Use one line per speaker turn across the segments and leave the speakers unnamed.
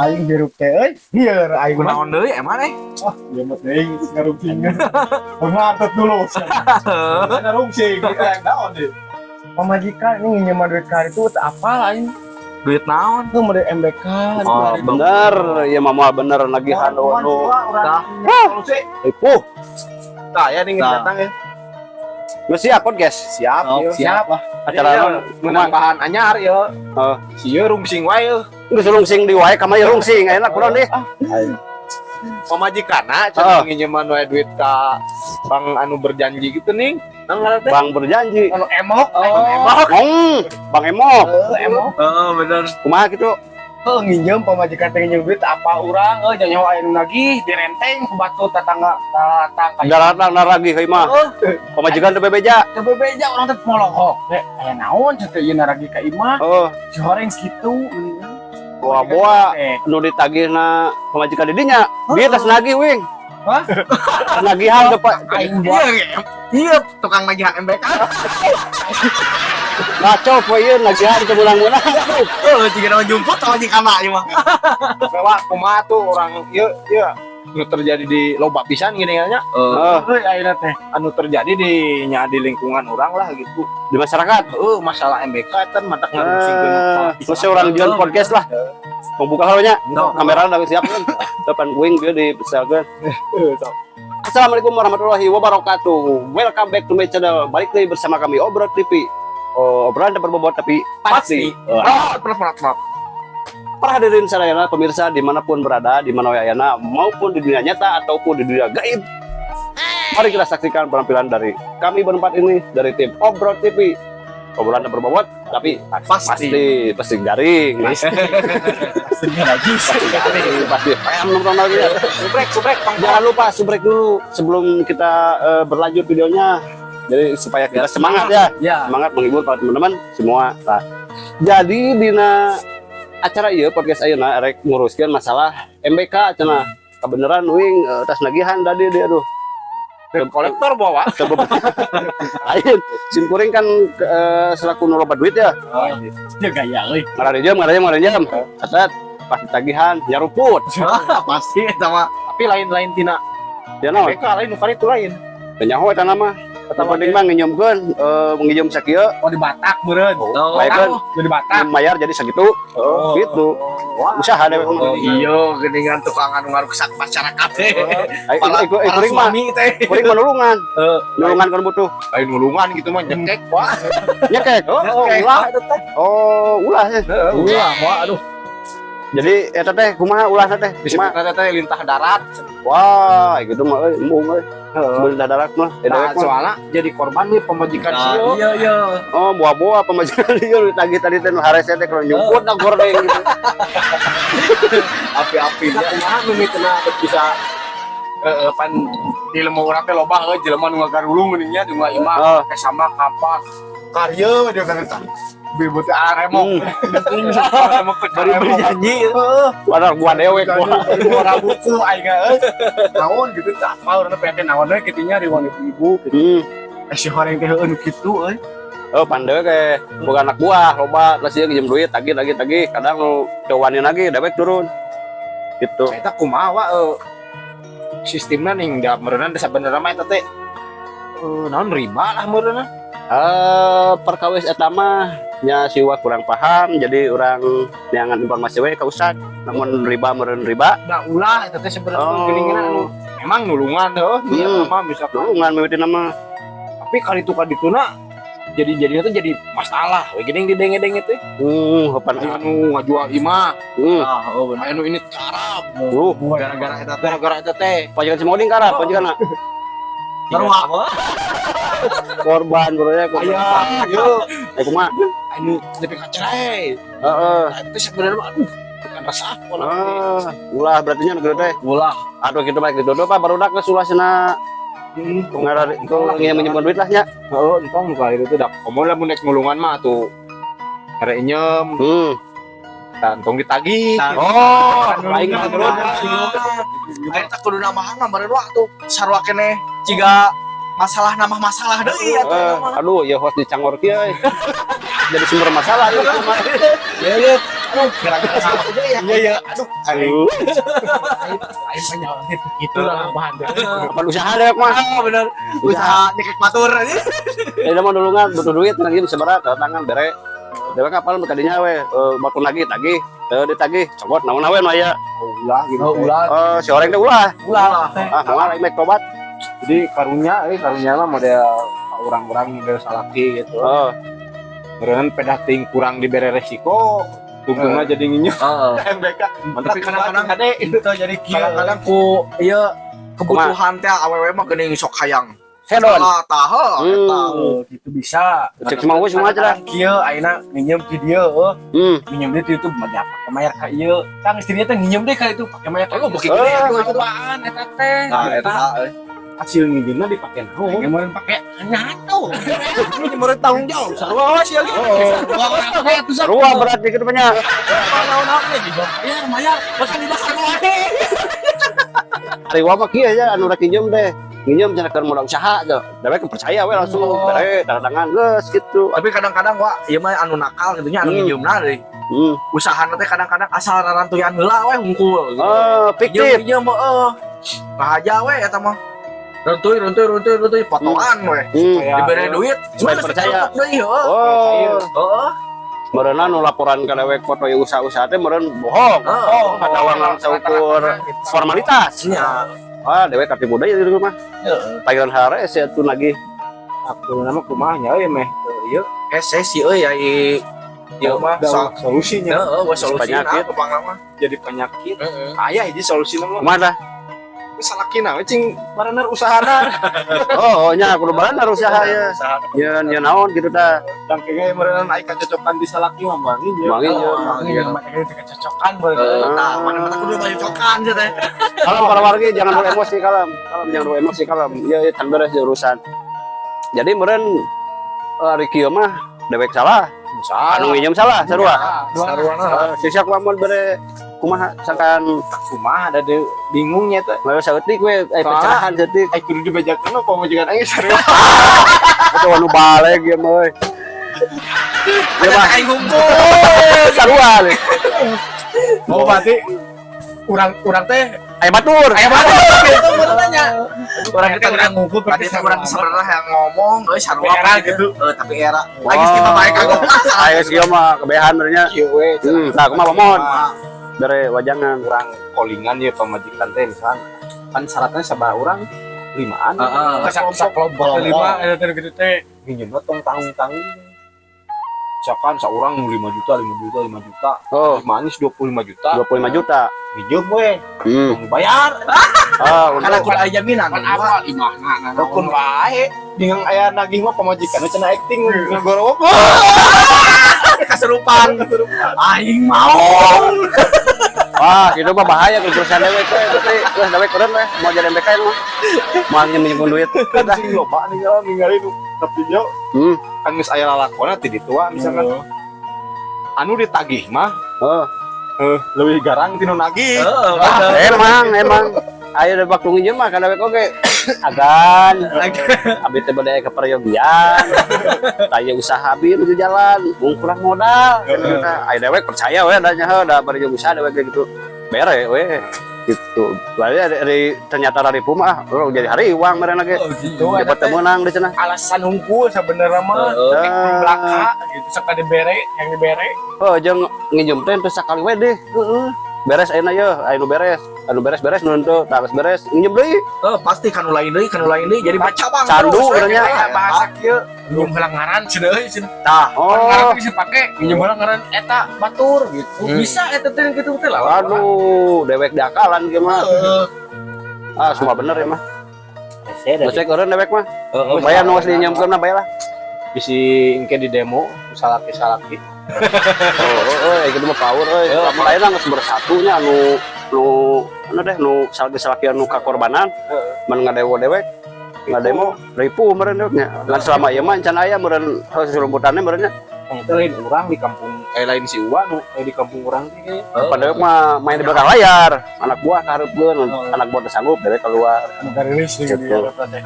aing jeruk teh biar aing mah
Kunaon deui emang
wah ieu mah teh ngarungsingeun pengatet dulu ngarungsing kita yang naon deh pamajikan ini nginjem duit kali itu apa lain
duit naon?
itu mode MBK
Oh, bener, ya mama bener nagihan lu.
Tah ya nih datang ya
Lu siap podcast?
siap
siap
lah
Acara
menang bahan anyar ya.
Oh,
Sieu rungsing wae.
geus rungsing di wae ka mah rungsing enak kurang deh.
Pamajikana cenah nginjeman wae duit ka bang anu berjanji gitu nih. Nang ngaran teh?
Bang berjanji.
anu emok
Bang Emok.
emok
Oh, bener.
Kumaha gitu?
nginjem pamajikan teh nginjem duit apa urang jangan nyawa anu lagi direnteng ku batu tetangga
Daratang naragi heuh mah. Pamajikan teu bebeja.
coba beja orang teh molohok aya naon cenah ieu naragi ka imah
Oh,
si horeng kitu
boa-boa nu ditagihna pamajikan didinya. Bieu tas nagih wing.
Hah?
Nagihan teu
aing buat
Iya, tukang nagihan MBK.
ngaco poe ieu nagihan teu meunang-meunang.
Oh, jika nama jumput sama jika anak mah. Lewat kumaha tuh orang ieu anu terjadi di loba pisan gini nya.
euy ayeuna teh
Anu terjadi di lingkungan orang lah gitu.
Di masyarakat.
Masalah MBK kan matak ngarungsingkeun.
Terus orang jual podcast lah. Membuka halonya. Kamera udah siap kan. Depan wing dia dipesalkan. Assalamualaikum warahmatullahi wabarakatuh. Welcome back to my channel. Balik lagi bersama kami Obrol TV. Obrolan dapat berbobot tapi pasti.
Maaf.
Para hadirin sadayana pemirsa dimanapun berada, di mana wayana maupun di dunia nyata ataupun di dunia gaib. Mari kita saksikan penampilan dari kami berempat ini dari tim Obrol TV. Obrolan dapat berbobot tapi pasti garing. Pasti. Nonton lagi ya.
Subrek.
Jangan lupa subrek dulu sebelum kita berlanjut videonya. Jadi supaya kita semangat ya. Semangat menghibur para teman-teman semua. Nah, jadi dina acara ieu podcast ayeuna rek nguruskeun masalah MBK cenah. Kebeneran wing tas nagihan tadi dia aduh.
Kolektor bawa.
Ayo, sim kuring kan selaku nu loba duit ya.
dia gaya euy
Ngaranjam. Catat pas tagihan nyaruput.
Pasti sama. Tapi lain tina.
Ya naon?
MBK lain nu itu lain.
Nyaho eta nama. Eta penting mah nginjemkeun nginjem sakieu
oh di Batak meureun
baekeun
di Batak
bayar jadi sakitu. Gitu. Usaha deh.
Iya, geningan tukang anu ngarusak masyarakat teh.
Kuring mah kuring menulungan. Nulungan kan butuh.
Lain nulungan gitu mah nyekek wah.
Nyekek.
Ulah eta teh.
Ulah ya.
ulah wah aduh
Jadi eta teh kumaha ulahna teh?
Disebutna teh lintah darat.
Wah, gitu mah euy, embung euy. Lintah darat mah,
Nah, soalnya jadi korban nih pemajikan sih.
iya
Oh, buah-buah pemajikan ieu ditagih tadi teh nu harese teh kalau nyumput na gordeng gitu.
Api-api nya kumaha nu mitna bisa pan di lemu urang teh loba jelema nu ngagarulung geuning nya di imah pakai sama kapak. Karya dia kan eta. Bibut aremok. Bari berjanji.
Padahal gua dewek gua.
buku aing naon gitu tak apa urang teh naon we kitunya riwan ibu gitu si horeng teh anu kitu euy
Pandai kayak bukan anak buah, loba terus dia pinjam duit, tagih, kadang lu cowanin lagi, debek turun, gitu.
Eta kumaha wa sistemna ning da meureunna sabenerna mah eta teh naon riba lah meureunna.
Perkawis eta mah nya siwa kurang paham, jadi orang neangan informasi we ka ustad, namun riba meureun riba.
Da ulah eta teh sebenarnya geuningan anu emang nulungan heuh mah misalkan
Nulungan meureun mah.
tapi kali dituna jadinya tuh jadi masalah we geuning di denge-denge teh.
Hopan
Anu ngajual imah.
bener
Anu ini karab.
gara-gara
Gara-gara eta teh.
pajangan si Moding karap, pajangan
sarua mah
korban proyek.
Yo,
Kumaha?
anu lebih kacerai.
Heeh.
Tapi sebenarnya mah aduh bukan resah pola.
Ulah berarti nya negeri teh.
ulah
Aduh kitu baik didodo Pak barudak ke sulasana ngarari itu nginjem duit lah nya.
Heeh, entong muka itu dak. Komo lah mun nek ngulungan mah tuh are nyem, tong ditagih.
Aing mah turun.
Aing tak kudu namahan mah meureun waktu sarua keneh ciga masalah deui
Aduh, ya host dicangor kieu. Jadi sumber masalah ieu mah.
Ya Kira-kira sama aja ya.
Iya. Aduh.
Aduh,
Aing penyakit gitu lah bahan.
apa usaha dewek mah?
Bener. Usaha nyekek batur aja.
Mau dulungan butuh duit lagi seberat tangan bere. Dewek kapal kadinya we bakun lagi tagih. Ditagih cokot naon we nu aya.
Ulah gitu.
Oh, si oreng teh ulah.
Ulah.
Ah, moal aing make tobat.
Jadi karunya mah model orang-orang model salaki gitu.
Oh,
Berenang pedah ting kurang diberi resiko. Tungtungna jadi nginyu. MBK.
Tapi kadang-kadang itu jadi kadang-kadang ku iya kebutuhan teh awewe mah geuning sok hayang.
sedon.
Salah tah eta.
Gitu bisa.
Cek semua semua aja lah.
Kieu ayeuna nginjem di dieu nginjem di itu mah pakai mayar ka ieu. Tang istrinya teh nginjem deh ka itu pakai mayar ka.
Oh, beuki gede
cobaan eta teh.
Nah, eta
Hasil nginjemna dipake naon? Kemarin pake nyato.
ini menurut tanggung jawab sarua sih lagi.
Ruah berat dikit banyak.
Naon-naon nih bayar bahkan dibakar wae.
Ari wa mah kieu aja anu rek nginjem deh. Nginjem cenah keur modal usaha aja. Dewek percaya we langsung bere dagangan geus gitu.
Tapi kadang-kadang wah ieu mah anu nakal gitu nya anu nginjemna deui. Usahana teh kadang-kadang asal rarantuyan heula we hungkul.
Oh, fiktif.
Nginjem mah rahaja we eta mah. Runtuy potongan we. Diberi duit
Supaya percaya.
Deui heuh.
Oh,
Heeh.
meureunan nu laporan ka dewek foto ieu usaha-usaha teh meureun bohong. Oh, kadawangan saukur formalitas.
Nya.
Wah, dewek katipu deui di rumah.
Heeh.
Panggilan hare sia atuh nagih.
Aku nama kumahnya euy meh. Ieu
Sesi euy ai ieu mah
solusinya.
heeh we solusina
Penyakit.
kepangna mah.
Jadi penyakit.
Heeh.
Aya hiji solusina mah.
Kumaha tah?
Salakina we cing barener usahana.
Oh, nya kudu barener usaha ya. Nya naon gitu tah.
Dan kayak merenang naik kecocokan di salaki mah mangi je.
Mangi je.
Mangi yang makanya kecocokan
Nah, mana-mana kudu banyak cokan sih teh.
Kalem para warga jangan bawa emosi kalem. Kalem jangan bawa emosi kalem. Ya can beres di urusan. Jadi meureun ari kieu mah dewek salah. Anu nginjem salah sarua.
Sarua
Sisa kumaha bere kumaha sakan
kumaha ada de bingungnya teh.
bae saeutik we pecahan saeutik.
Ai kudu dibejakeun pamajikan aing sarua.
Atuh anu baleg ieu mah we. Ya mah
Aing hungkul.
sarua we.
Oh berarti urang teh
Aya batur.
Itu bener nanya. Orang kita
urang ngumpul
berarti orang sebenarnya yang ngomong sarua
era gitu.
tapi era lagi kita baik kagok.
Aya kieu mah kebehan benernya.
Kieu we.
Tah kumaha mohon. Bere wajangan.
Urang kolingan ya pamajikan teh misalkan kan syaratnya sabaraha urang 5-an.
Heeh.
Kelompok 5 ada teh gitu teh. Nginjem tong tanggung-tanggung. Misalkan seorang 5 juta.
Oh,
Manis 25 juta.
25 juta.
Nginjem we. Bayar.
Ah,
Karena
untuk
kudu aya jaminan.
Kan apa imahna rukun wae dengan aya nagih mah pamajikan cenah acting ngegorowok
Keserupan. Aing mau.
wah, itu mah bahaya kalau perusahaan dewek teh. Wah, dewek keren weh. Mau jadi MBK mah. Mau nyimpen duit.
kan sing loba ningali nu video kan geus aya lalakona ti ditua misalkan anu ditagih mah
Oh,
leuwih garang ti nu nagih.
emang. Ayo udah waktu nginjem mah kan dewek oge. Agan. Abi teh bade ke peryogian. Taya usaha abi menuju jalan. Bung kurang modal. Ayo dewek percaya we da nyaho da bari usaha dewek gitu. Bere we gitu. Berarti dari ternyata dari Puma orang jadi hari uang mereka lagi. Dapat menang di sana.
Alasan hungkul sebenarnya mah belaka gitu sekali dibere yang dibere.
Oh, jeung nginjem teh teu sakali we deh. Beres ayeuna ye, anu beres. Anu beres nun teu, tah beres nginjem deui.
Pasti kanu lain deui jadi baca bang.
Candu
terus,
urangnya.
Bahasa kieu nginjem heula ngaran cenah euy cenah.
Tah.
Oh,
Bisa pake nginjem heula ngaran eta batur gitu. Bisa eta teh gitu teh lah.
aduh, dewek diakalan kieu mah. Ah, semua bener ya mah. Cek eureun dewek mah. Bayar nu geus dinyemkeun mah bayar lah.
Bisi engke di demo salaki.
Gitu mah power euy. Lamun lain geus bersatunya anu salaki anu kakorbanan. Man ngadewo dewek. Ngademo ribu meureun nya. Ngan selama ieu mah can aya meureun selumputannya meureun nya.
Itu lain orang di kampung lain si Uwa nu di kampung orang teh.
Pada dewek mah main di belakang layar. Anak buah kaharepkeun, anak buah teu sanggup dewek keluar.
Garilis di
Gitu.
teh.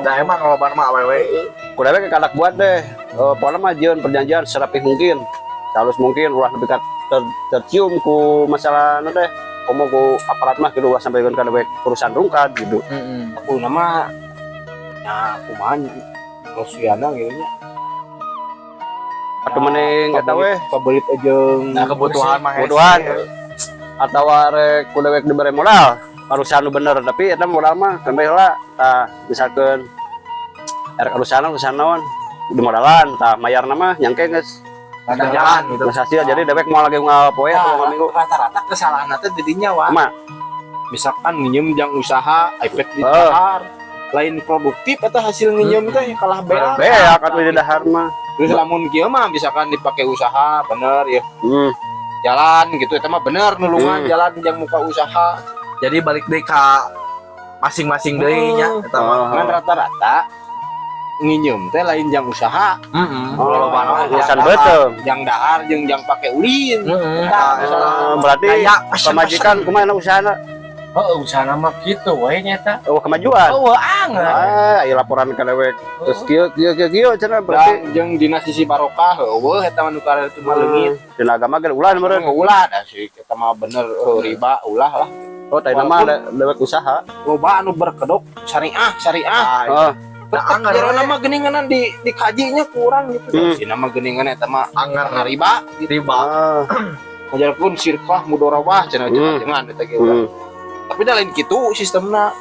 Nah emang kalau bar mah awewe.
Ku dewek ke anak buah deh. Pokona mah jieun perjanjian serapih mungkin. Halus mungkin ulah lebih kat tercium ku masalah nanti komo ku aparat mah gitu sampai kan kada urusan rungkat gitu.
Aku nama ya kumaha Rosiana gitu nya.
Atau mending eta we
Pabelit jeung
kebutuhan mah
kebutuhan atau rek ku dewek dibere modal urusan nu bener tapi eta modal mah kan bae heula tah misalkeun rek urusan naon di modalan tah mayarna mah nyangke geus
ada jalan gitu.
geus hasil jadi dewek mau lagi ngapoe atau ngaminggu
Rata-rata kesalahan teh didinya wah.
mah
misalkan nginjem jang usaha iPad di dahar lain produktif atau hasil nginjem teh kalah beak.
beak atuh di dahar mah.
Terus lamun kieu mah misalkan dipakai usaha bener ya. Jalan gitu eta mah bener nulungan jalan jang muka usaha.
Jadi balik deui ka masing-masing deui nya eta mah.
Kan rata-rata nginjem teh lain jang usaha.
Kalau mah
urusan beuteung.
Jang dahar jeung jang pake ulin.
Berarti pemajikan kumaha usahana?
Oh, usaha mah gitu we nyata.
Oh, kemajuan.
Oh, anggar.
Aya laporan ka dewek. Terus kieu cenah berarti
Jeung dina sisi barokah heueuh eta mah nu kareutu mah leungit.
dina agama ge ulah meureun.
Ulah da sih eta mah bener riba ulah lah.
Oh, tadi nama dewek usaha.
Loba anu berkedok syariah.
Oh,
anggar
Jero nama geuninganan di kajinya kurang gitu. Si nama geuningan eta mah
anggar
riba.
riba.
Ajarpun sirkah mudorobah cenah jangan eta ge. Tapi da lain kitu sistemna.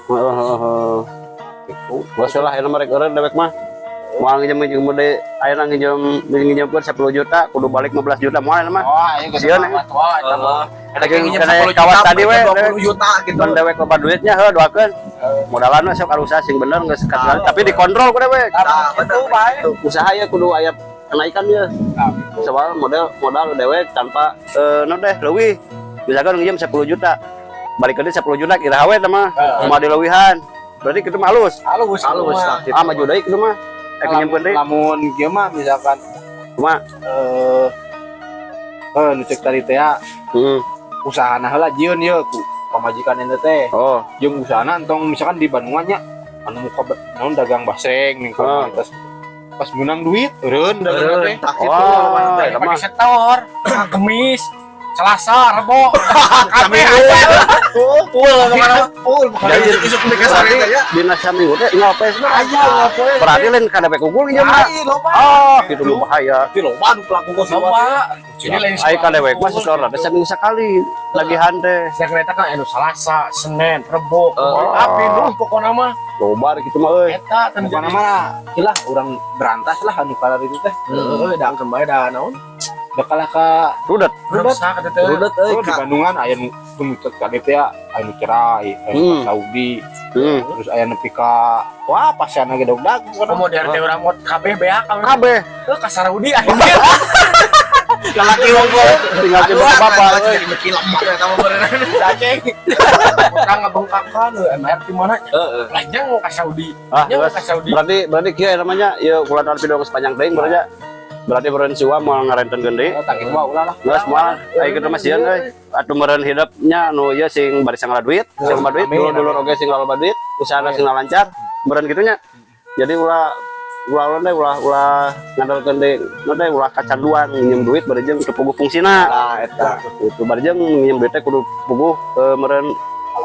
Gitu. Masalah aya mah rek eureun dewek mah. Moal nginjem jeung mode ayeuna nginjemkeun 10 juta kudu balik 15 juta moal mah.
Oh, aya geus
Sieun
eta mah.
Ada nginjem 10
kawas
juta,
tadi we
20 juta gitu.
ban dewek loba duitnya heuh doakeun. Modalan mah sok arusa sing bener geus sekali tapi dikontrol ku dewek.
Itu bae.
Usaha ya kudu aya kenaikan ya. Soal modal dewek tanpa non deh leuwih. Misalkan nginjem 10 juta. Balik ke 10 juta kira hawe mah mau dileuwihan. Berarti kitu mah halus.
Halus lah.
Maju deui kitu mah. Nyimpen deui.
Lamun kieu mah misalkan
Cuma
nu cek tadi teh usahana heula jieun ye ku pamajikan ente teh.
Oh,
Jeung usahana entong misalkan di Bandung nya anu muka naon dagang basreng ning komunitas. Pas menang duit eureun dagang teh.
wah, eta mah
Pakai setor, kemis, Selasa, Rebo,
Kami full kemana? Full.
Jadi
Isuk mereka sore
berarti
ya.
dina saminggu teh ngopes mah.
ngapain?
Berarti lain kada bae kugul ieu mah.
Loba.
Oh, kitu nu bahaya.
Tapi loba nu pelaku gos
Loba. Jadi lain
Ai kada bae mah setor teh saminggu sakali lagihan teh.
saya kereta kan anu Selasa, Senin, Rebo,
Oh.
tapi dulu pokoknya mah
Loba kitu mah euy.
eta teu
Bukan mah ilah urang berantas lah anu kalar itu teh.
da kembali da naon?
Da kalah ka
Rudet.
Rusak eta teh.
Rudet
Oh, di Bandungan aya nu tuntut ka DT ya, aya nu cerai, aya nu ka Saudi, terus aya nepi ka wah pasana ge dogdag
Komo dari teh urang mot kabeh beak
Kabeh
Heuh ka Saudi akhirnya.
laki wongkol.
tinggal coba ke bapak euy.
Film mah eta mah beneran.
Cacing. Utang ngabengkakan MR di mana? Lajang ka Saudi.
Ah,
Nya
geus.
ka Saudi.
Berarti kieu namanya ieu kulanan video geus panjang teuing berarti. Berarti meureun siwa moal ngarentenkeun deui.
tanging wa ulah lah.
Geus moal aya kitu mah sieun euy. Atuh meureun hidupnya nu ieu sing bari sangala duit, sing loba duit, dulur oge sing loba duit, usahana sing lancar, meureun kitu nya. Jadi ulah ngandalkeun deui, teh ulah kacanduan nginjem duit bari jeung teu puguh fungsina.
Nah, eta.
Itu bari jeung nginjem duit teh kudu puguh meureun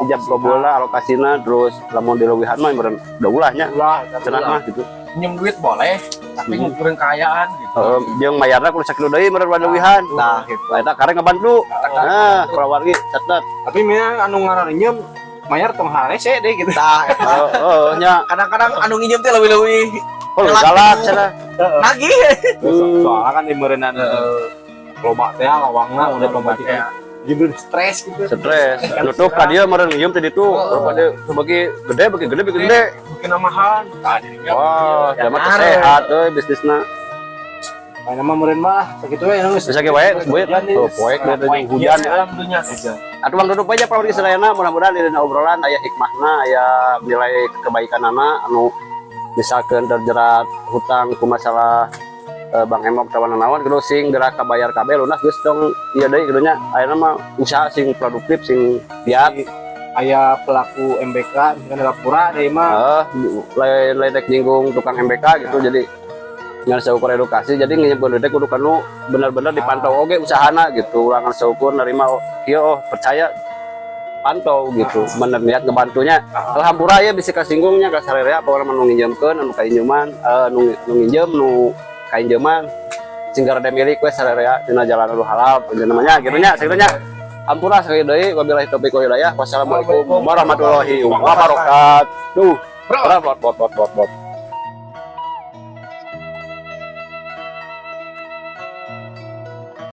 ijab kabulna alokasina terus lamun dileuwihan mah meureun da ulahnya.
Ulah,
Cenah mah gitu.
nyem duit boleh, tapi ngukurin kayaan gitu.
Jeung mayarna kudu sakitu deui meureun wadeuwihan. Nah, gitu. Eta karek ngabantu. Nah, kulawargi catet.
Tapi memang anu ngaranjem mayar tong harese deh gitu.
Tah eta.
Nya
Kadang-kadang anu nginjem teh leuwih-leuwih
oh galak cenah.
nagih.
Soalnya kan di meureunan loba teh lawangna udah pembagian. Jadi stres gitu.
Stres. Nutup ka dieu meureun ngium teh ditu. Pada bagi gede bagi gede.
Bikin namahan. Tah jadinya.
Wah, jaman sehat euy bisnisna.
Main nama meureun mah sakitu we geus.
Bisa ge wae geus beut. Oh, poek dari hujan.
Alhamdulillah hujan.
Atuh Bang duduk aja Pak di sadayana mudah-mudahan di obrolan aya hikmahna, aya nilai kebaikanana anu misalkan terjerat hutang ku masalah Bang Emok tawana naon kudu sing gerak kabayar kabeh lunas geus dong ieu deui kitu nya ayeuna mah usaha sing produktif sing giat
Aya pelaku MBK misalkan di Lapura deui mah
lain rek nyinggung tukang MBK gitu jadi ngan seukur edukasi jadi nginjem teh kudu kanu bener-bener dipantau oge usahana gitu urang ngan seukur nerima kieu percaya pantau gitu bener niat ngebantunya alhamdulillah ya bisa kasinggungnya ka sararea apa urang nu nginjemkeun anu kainjeman nu nginjem nu kainjeman singgar ada milik we sararea dina jalan anu halal namanya gitu nya sakitu nya ampura sakit deui wabillahi taufiq wal hidayah wassalamualaikum warahmatullahi wabarakatuh. Bot.